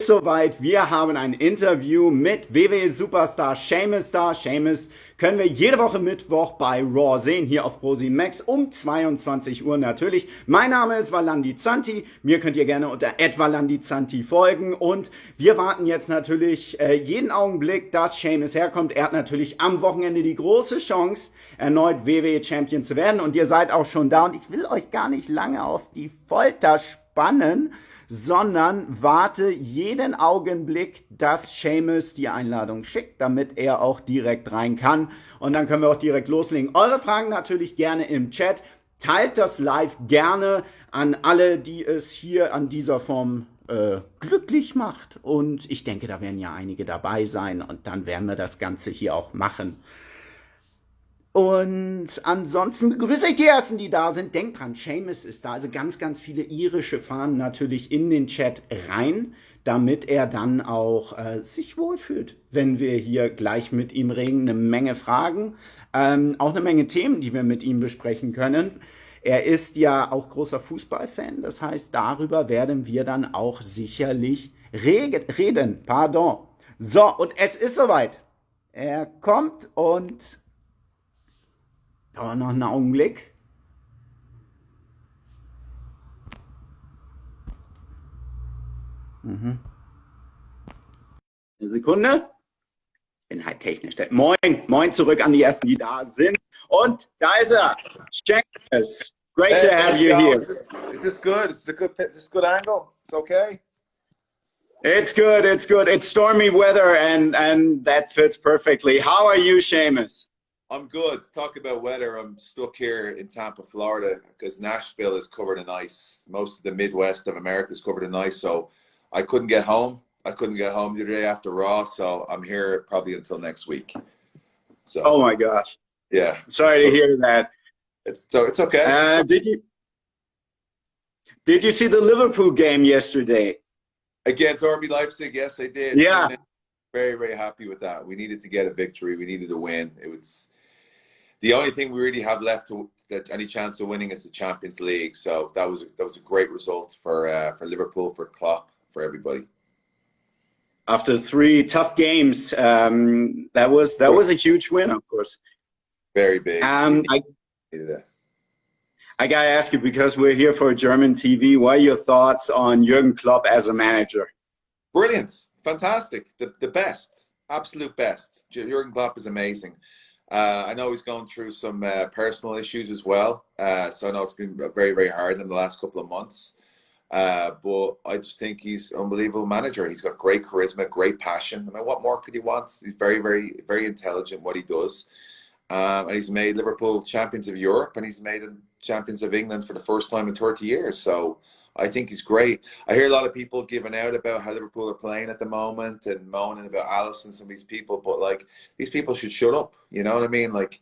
Soweit, wir haben ein Interview mit WWE Superstar Sheamus da. Sheamus können wir jede Woche Mittwoch bei Raw sehen, hier auf ProSieben Max um 22 Uhr natürlich. Mein Name ist Valandi Zanti, mir könnt ihr gerne unter @ValandiZanti folgen und wir warten jetzt natürlich jeden Augenblick, dass Sheamus herkommt. Er hat natürlich am Wochenende die große Chance, erneut WWE Champion zu werden und ihr seid auch schon da und ich will euch gar nicht lange auf die Folter spannen, sondern warte jeden Augenblick, dass Sheamus die Einladung schickt, damit er auch direkt rein kann. Und dann können wir auch direkt loslegen. Eure Fragen natürlich gerne im Chat. Teilt das live gerne an alle, die es hier an dieser Form glücklich macht. Und ich denke, da werden ja einige dabei sein. Und dann werden wir das Ganze hier auch machen. Und ansonsten begrüße ich die Ersten, die da sind. Denkt dran, Sheamus ist da. Also ganz, ganz viele irische Fahren natürlich in den Chat rein, damit er dann auch sich wohlfühlt, wenn wir hier gleich mit ihm reden. Eine Menge Fragen, auch eine Menge Themen, die wir mit ihm besprechen können. Er ist ja auch großer Fußballfan. Das heißt, darüber werden wir dann auch sicherlich reden. Pardon. So, und es ist soweit. Er kommt und... dauert noch einen Augenblick. Eine Sekunde. Bin halt technisch. Moin, moin zurück an die Ersten, die da sind. Und da ist er. Sheamus. Great to have you here. Is this good? Is this a good angle? It's okay. It's good. It's good. It's stormy weather, and that fits perfectly. How are you, Sheamus? I'm good. Talk about weather. I'm stuck here in Tampa, Florida, because Nashville is covered in ice. Most of the Midwest of America is covered in ice, so I couldn't get home. I couldn't get home the other day after Raw, so I'm here probably until next week. So. Oh my gosh. Yeah. Sorry to hear that. It's okay. Did you see the Liverpool game yesterday? Against RB Leipzig? Yes, I did. Yeah. So very, very happy with that. We needed to get a victory. We needed to win. It was the only thing we really have left that any chance of winning is the Champions League. So that was a great result for Liverpool, for Klopp, for everybody. After 3 tough games, that was a huge win, of course. Very big. I gotta ask you, because we're here for German TV, what are your thoughts on Jürgen Klopp as a manager? Brilliant, fantastic, the best, absolute best. Jurgen Klopp is amazing. I know he's going through some personal issues as well, so I know it's been very, very hard in the last couple of months. But I just think he's an unbelievable manager. He's got great charisma, great passion. I mean, what more could he want? He's very, very, very intelligent what he does. And he's made Liverpool champions of Europe, and he's made them champions of England for the first time in 30 years. So I think he's great. I hear a lot of people giving out about how Liverpool are playing at the moment and moaning about Alisson and some of these people, but like, these people should shut up. You know what I mean? Like,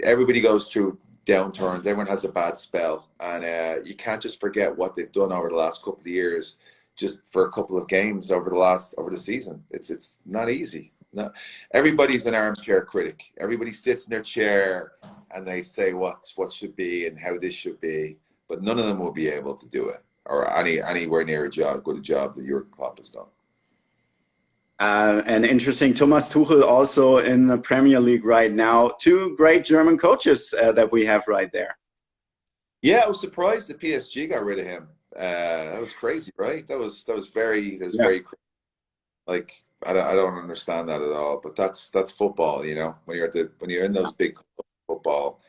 everybody goes through downturns. Everyone has a bad spell, and you can't just forget what they've done over the last couple of years just for a couple of games over the season. It's not easy. No, everybody's an armchair critic. Everybody sits in their chair and they say what should be and how this should be, but none of them will be able to do it or anywhere near good a job that Jurgen Klopp has done. And interesting, Thomas Tuchel also in the Premier League right now. 2 great German coaches that we have right there. Yeah, I was surprised that PSG got rid of him. That was crazy, right? That was very crazy. Like, I don't understand that at all. But that's football, you know. When you're in those big clubs of football,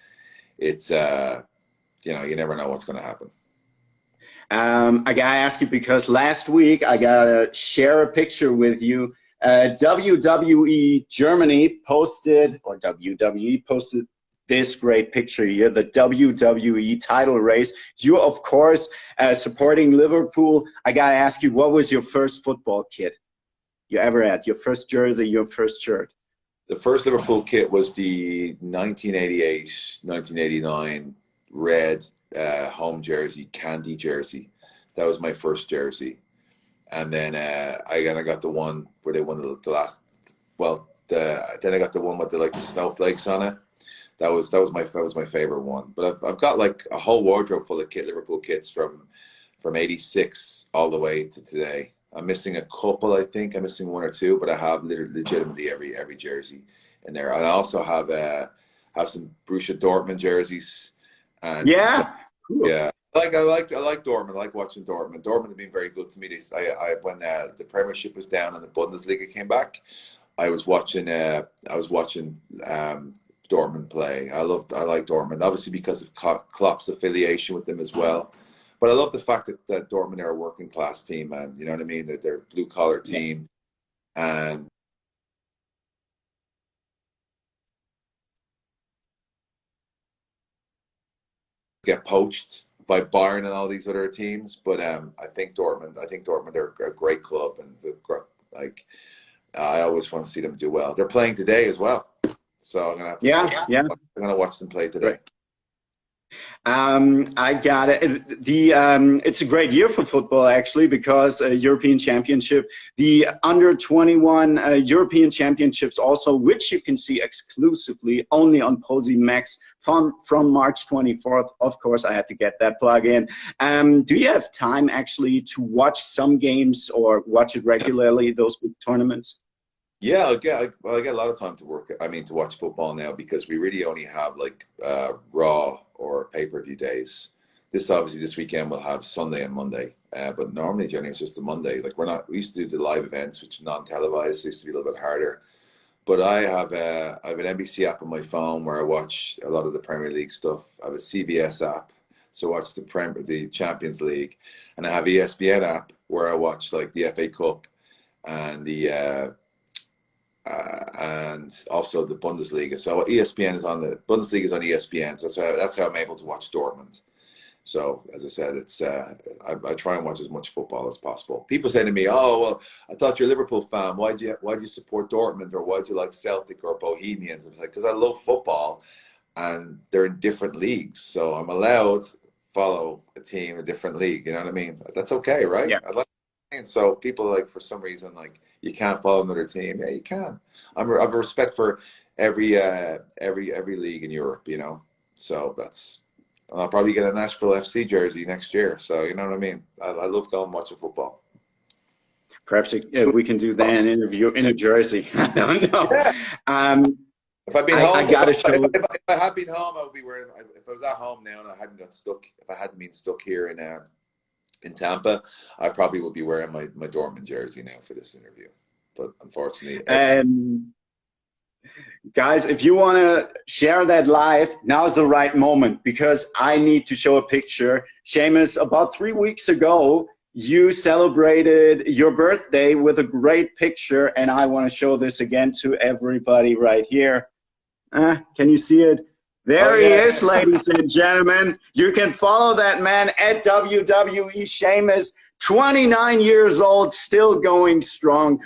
it's you know, you never know what's going to happen. I gotta ask you, because last week I gotta share a picture with you. WWE Germany posted, or WWE posted this great picture here, the WWE title race. You, of course, supporting Liverpool. I gotta ask you, what was your first football kit you ever had? Your first jersey, your first shirt? The first Liverpool kit was the 1988-1989 red home jersey, candy jersey. That was my first jersey. And then I got the one where they won the last. Well, then I got the one with the snowflakes on it. That was my favorite one. But I've got like a whole wardrobe full of Liverpool kits from '86 all the way to today. I'm missing a couple, I think. I'm missing one or two, but I have legitimately every jersey in there. I also have some Borussia Dortmund jerseys and some. Yeah. Cool. Yeah, I like Dortmund. I like watching Dortmund. Dortmund have been very good to me. When the Premiership was down and the Bundesliga came back, I was watching Dortmund play. I like Dortmund, obviously because of Klopp's affiliation with them as well. But I love the fact that Dortmund are a working class team, man. You know what I mean? That they're a blue collar team, and get poached by Bayern and all these other teams. But I think Dortmund are a great club, and like I always want to see them do well. They're playing today as well, so I'm gonna have to. Yeah. Yeah. I'm gonna watch them play today. I got it. It's a great year for football, actually, because European Championship, the under 21 European Championships also, which you can see exclusively only on Posey Max from March 24th. Of course, I had to get that plug in. Do you have time actually to watch some games or watch it regularly, those big tournaments? Yeah, I get a lot of time to watch football now, because we really only have like Raw or pay-per-view days. This weekend we'll have Sunday and Monday, but normally generally it's just the Monday. Like we used to do the live events, which is non-televised, so it used to be a little bit harder. But I have an NBC app on my phone where I watch a lot of the Premier League stuff. I have a CBS app, so I watch the Champions League, and I have ESPN app where I watch like the FA Cup and and also the Bundesliga. So ESPN is on the Bundesliga is on ESPN. So that's how I'm able to watch Dortmund. So as I said, it's I try and watch as much football as possible. People say to me, "Oh, well, I thought you're a Liverpool fan. Why do you support Dortmund, or why do you like Celtic or Bohemians?" I was like, "Because I love football, and they're in different leagues, so I'm allowed to follow a team in a different league. You know what I mean? That's okay, right?" Yeah. I like. And so people like, for some reason, like, you can't follow another team. Yeah, you can. I have a respect for every league in Europe, you know. So I'll probably get a Nashville FC jersey next year. So you know what I mean. I love going watching football. Perhaps we can do that an interview in a jersey. I don't know. Yeah. If I've been home, I gotta show. if I had been home, I would be wearing. If I was at home now and I hadn't got stuck, if I hadn't been stuck here in Tampa, I probably would be wearing my Dortmund jersey now for this interview. But unfortunately, guys, if you want to share that live, now's the right moment, because I need to show a picture. Sheamus, about 3 weeks ago, you celebrated your birthday with a great picture, and I want to show this again to everybody right here. Can you see it? There he is, ladies and gentlemen. You can follow that man at WWE Sheamus, 29 years old, still going strong.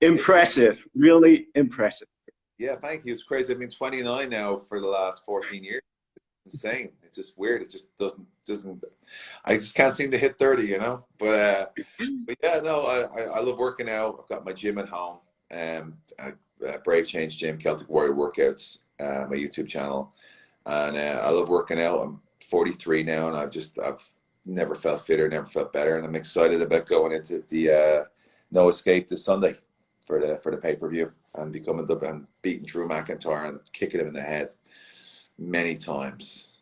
Impressive, really impressive. Yeah, thank you. It's crazy. I've been 29 now for the last 14 years. It's insane. It's just weird. It just doesn't. I just can't seem to hit 30, you know. But yeah, no, I love working out. I've got my gym at home, Brave Change Gym, Celtic Warrior Workouts, my YouTube channel. And I love working out. I'm 43 now, and I've never felt fitter, never felt better, and I'm excited about going into the No Escape this Sunday for the pay-per-view and beating Drew McIntyre and kicking him in the head many times.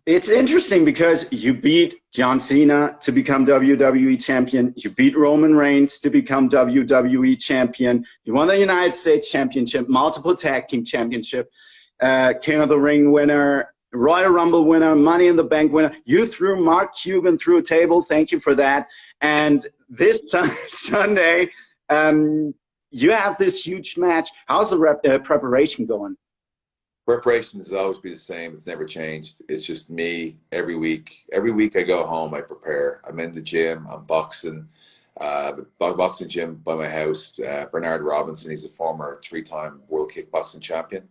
It's interesting because you beat John Cena to become WWE champion. You beat Roman Reigns to become WWE champion. You won the United States Championship, multiple tag team championship. King of the Ring winner, Royal Rumble winner, Money in the Bank winner. You threw Mark Cuban through a table. Thank you for that. And this Sunday, you have this huge match. How's the preparation going? Preparation has always been the same. It's never changed. It's just me every week. Every week I go home, I prepare. I'm in the gym. I'm boxing. Boxing gym by my house. Bernard Robinson, he's a former 3-time world kickboxing champion.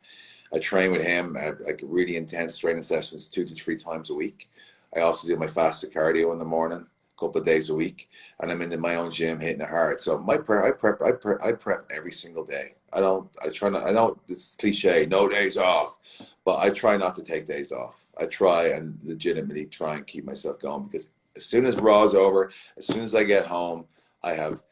I train with him at like really intense training sessions 2 to 3 times a week. I also do my fasted cardio in the morning, a couple of days a week, and I'm in my own gym hitting it hard. So I prep every single day. I know this is cliche, no days off, but I try not to take days off. I try and legitimately try and keep myself going, because As soon as Raw's over, as soon as I get home, I have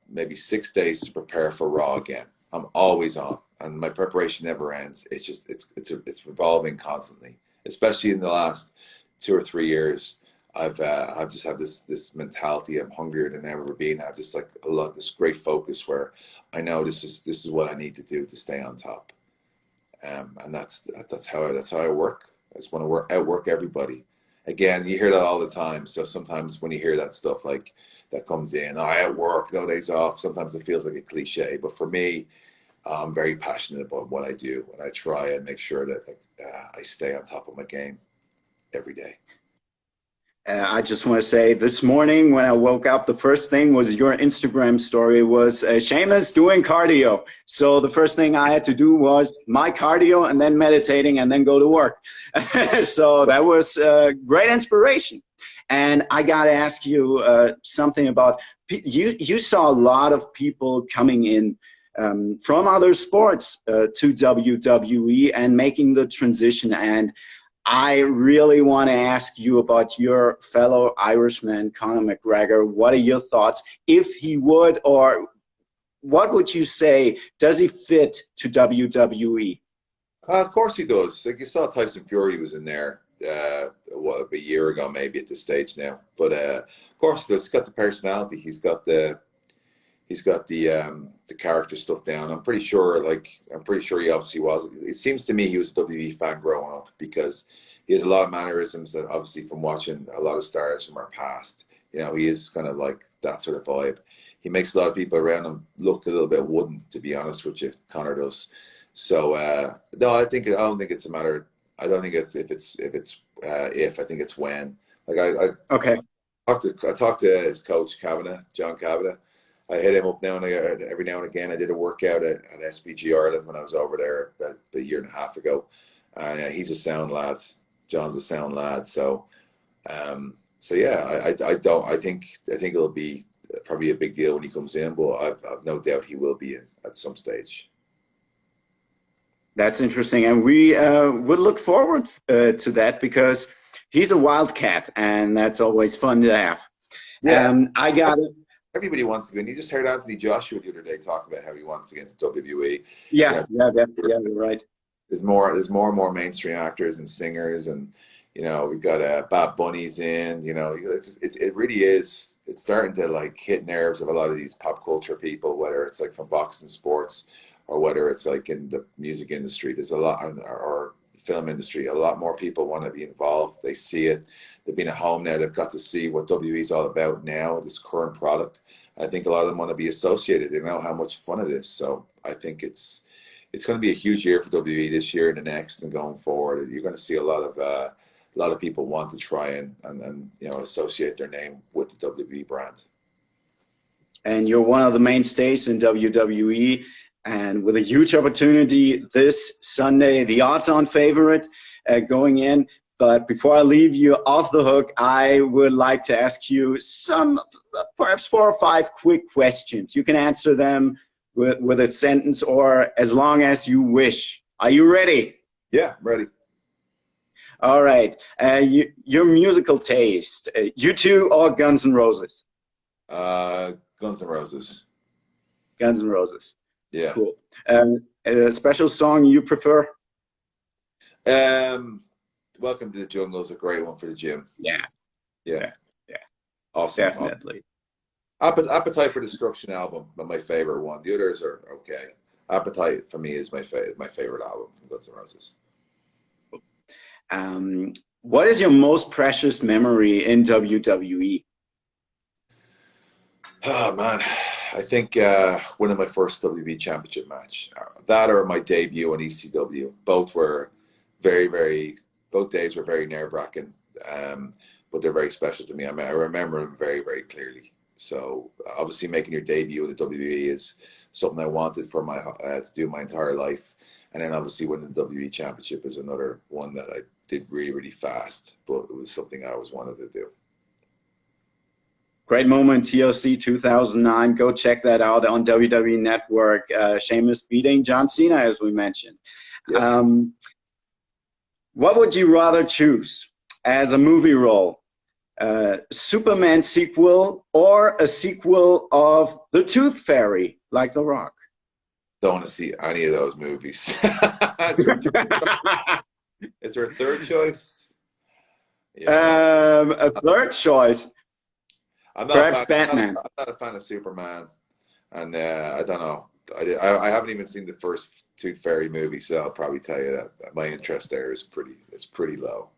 maybe 6 days to prepare for Raw again. I'm always on, and my preparation never ends. It's just it's revolving constantly. Especially in the last 2 or 3 years, I've just had this mentality. I'm hungrier than ever been. I've just like this great focus where I know this is what I need to do to stay on top. And that's how I work. I just want to outwork everybody. Again, you hear that all the time. So sometimes when you hear that stuff like that comes in, I outwork, no days off. Sometimes it feels like a cliche, but for me, I'm very passionate about what I do, and I try and make sure that I stay on top of my game every day. I just want to say this morning when I woke up, the first thing was your Instagram story was Sheamus doing cardio. So the first thing I had to do was my cardio and then meditating and then go to work. So that was great inspiration. And I got to ask you something about, you saw a lot of people coming in from other sports to WWE and making the transition. And I really want to ask you about your fellow Irishman, Conor McGregor. What are your thoughts? If he would, or what would you say, does he fit to WWE? Of course he does. Like you saw Tyson Fury was in there, a year ago maybe at this stage now. But of course he does. He's got the personality. He's got the character stuff down. I'm pretty sure he obviously was. It seems to me he was a WWE fan growing up because he has a lot of mannerisms that obviously from watching a lot of stars from our past. You know, he is kind of like that sort of vibe. He makes a lot of people around him look a little bit wooden, to be honest with you. Conor does. So no, I don't think it's a matter. I don't think it's if. I think it's when. Like Okay. I talked to his coach John Kavanagh. I hit him up every now and again. I did a workout at SPG Ireland when I was over there about a year and a half ago. He's a sound lad. John's a sound lad. So yeah, I think it'll be probably a big deal when he comes in, but I've no doubt he will be in at some stage. That's interesting, and we would look forward to that because he's a wildcat, and that's always fun to have. Yeah, I got it. Everybody wants to win. You just heard Anthony Joshua the other day talk about how he wants to get into WWE. Yeah, you're right. There's more and more mainstream actors and singers, and you know we've got Bad Bunny's in. You know, it really is. It's starting to like hit nerves of a lot of these pop culture people, whether it's like from boxing, sports, or whether it's like in the music industry. There's a lot, or film industry. A lot more people want to be involved. They see it. They've been at home now. They've got to see what WWE is all about now, this current product. I think a lot of them want to be associated. They know how much fun it is. So I think it's going to be a huge year for WWE this year and the next and going forward. You're going to see a lot of people want to try and you know associate their name with the WWE brand. And you're one of the mainstays in WWE, and with a huge opportunity this Sunday, the odds-on favorite going in. But before I leave you off the hook, I would like to ask you some, perhaps 4 or 5 quick questions. You can answer them with a sentence or as long as you wish. Are you ready? Yeah, ready. All right. Your musical taste, U2 or Guns N' Roses? Guns N' Roses. Guns N' Roses. Yeah. Cool. A special song you prefer? Welcome to the Jungle is a great one for the gym. Yeah. Awesome. Definitely. Appetite for Destruction album, but my favorite one. The others are okay. Appetite for me is my favorite album from Guns N' Roses. What is your most precious memory in WWE? Oh man, I think winning my first WWE Championship match. That or my debut on ECW. Both were both days were very nerve-wracking, but they're very special to me. I mean, I remember them very, very clearly. So obviously making your debut with the WWE is something I wanted for my to do my entire life. And then obviously winning the WWE Championship is another one that I did really, really fast, but it was something I always wanted to do. Great moment, TLC 2009. Go check that out on WWE Network. Sheamus beating John Cena, as we mentioned. Yeah. What would you rather choose as a movie role? Superman sequel or a sequel of The Tooth Fairy, like The Rock? Don't want to see any of those movies. Is there a third choice? Yeah. A third choice. Perhaps Batman. I'm not a fan of Superman, and I don't know. I haven't even seen the first Tooth Fairy movie, so I'll probably tell you that my interest there is pretty low.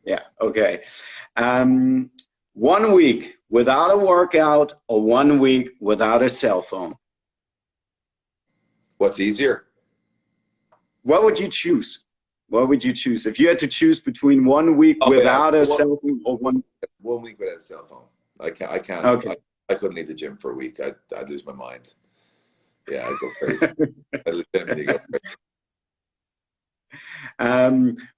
Yeah. Okay. 1 week without a workout or 1 week without a cell phone. What's easier? What would you choose? What would you choose if you had to choose between 1 week without a cell phone or 1 week without a cell phone? I can't. Okay. I couldn't leave the gym for a week. I'd lose my mind. Yeah, I'd go crazy. I'd legitimately go crazy.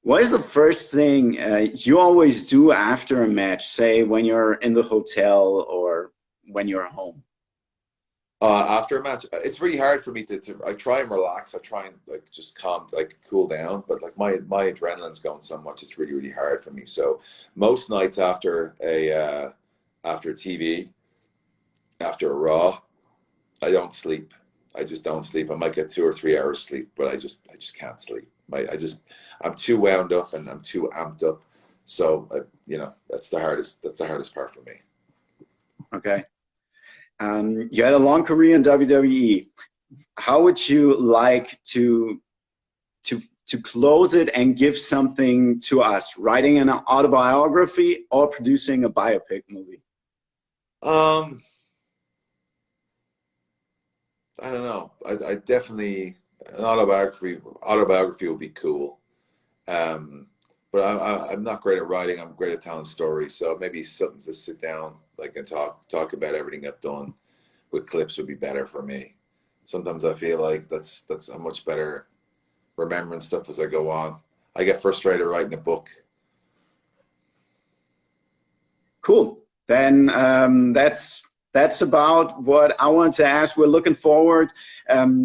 What is the first thing you always do after a match? Say when you're in the hotel or when you're home. After a match, it's really hard for me to. I try and relax. I try and just cool down. But my adrenaline's going so much, it's really hard for me. So most nights after TV, after a Raw, I don't sleep. I just don't sleep. I might get 2 or 3 hours sleep, but I just can't sleep. I'm too wound up and I'm too amped up. So that's the hardest part for me. Okay. You had a long career in WWE. How would you like to close it and give something to us? Writing an autobiography or producing a biopic movie? I don't know. I definitely an autobiography would be cool. But I'm not great at writing. I'm great at telling stories. So maybe something to sit down and talk about everything I've done with clips would be better for me. Sometimes I feel like that's I'm much better remembering stuff as I go on. I get frustrated writing a book. Cool. Then that's about what I want to ask. We're looking forward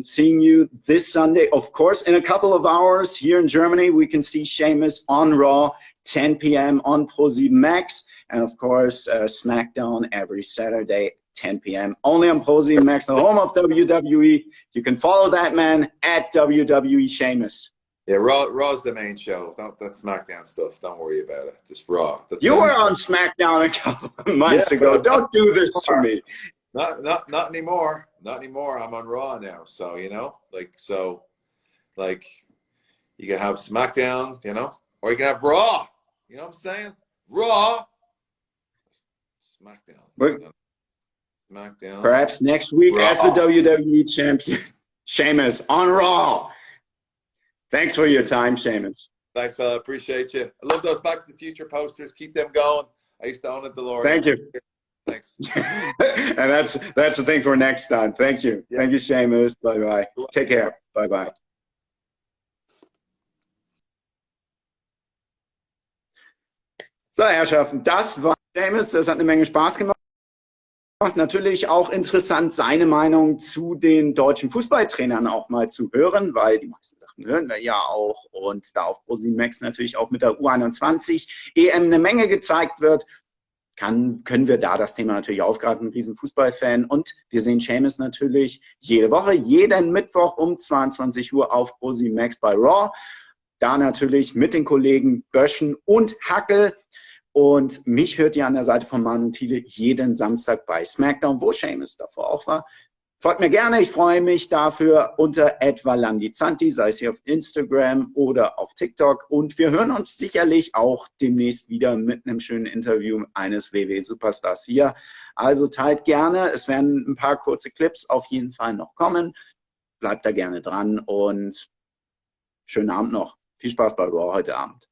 seeing you this Sunday. Of course, in a couple of hours here in Germany, we can see Sheamus on Raw, 10 p.m. on ProSieben Max. And of course, SmackDown every Saturday, 10 p.m. only on ProSieben Max, the home of WWE. You can follow that man at WWE Sheamus. Yeah, Raw's the main show. That SmackDown stuff, don't worry about it. Just Raw. You were on SmackDown a couple of months ago. Don't do this to me. Not anymore. Not anymore. I'm on Raw now. So, you can have SmackDown, or you can have Raw. You know what I'm saying? Raw. SmackDown. SmackDown. Perhaps next week Raw. as the WWE champion, Sheamus on Raw. Thanks for your time, Sheamus. Thanks, fella. Appreciate you. I love those Back to the Future posters. Keep them going. I used to own a DeLorean. Thank you. Thanks. And that's the thing for next time. Thank you. Yeah. Thank you, Sheamus. Bye-bye. Take care. Bye-bye. So, Herrschaften, das war Sheamus. Das hat eine Menge Spaß gemacht. Natürlich auch interessant, seine Meinung zu den deutschen Fußballtrainern auch mal zu hören, weil die meisten Sachen hören wir ja auch und da auf ProSieben Max natürlich auch mit der U21 EM eine Menge gezeigt wird, können wir da das Thema natürlich aufgreifen, ein riesen Fußballfan, und wir sehen Sheamus natürlich jede Woche, jeden Mittwoch um 22 Uhr auf ProSieben Max bei Raw, da natürlich mit den Kollegen Böschen und Hackel. Und mich hört ihr an der Seite von Manu Thiele jeden Samstag bei SmackDown, wo Sheamus davor auch war. Folgt mir gerne, ich freue mich dafür unter @valandizanti, sei es hier auf Instagram oder auf TikTok. Und wir hören uns sicherlich auch demnächst wieder mit einem schönen Interview eines WWE Superstars hier. Also teilt gerne, es werden ein paar kurze Clips auf jeden Fall noch kommen. Bleibt da gerne dran und schönen Abend noch. Viel Spaß bei Raw heute Abend.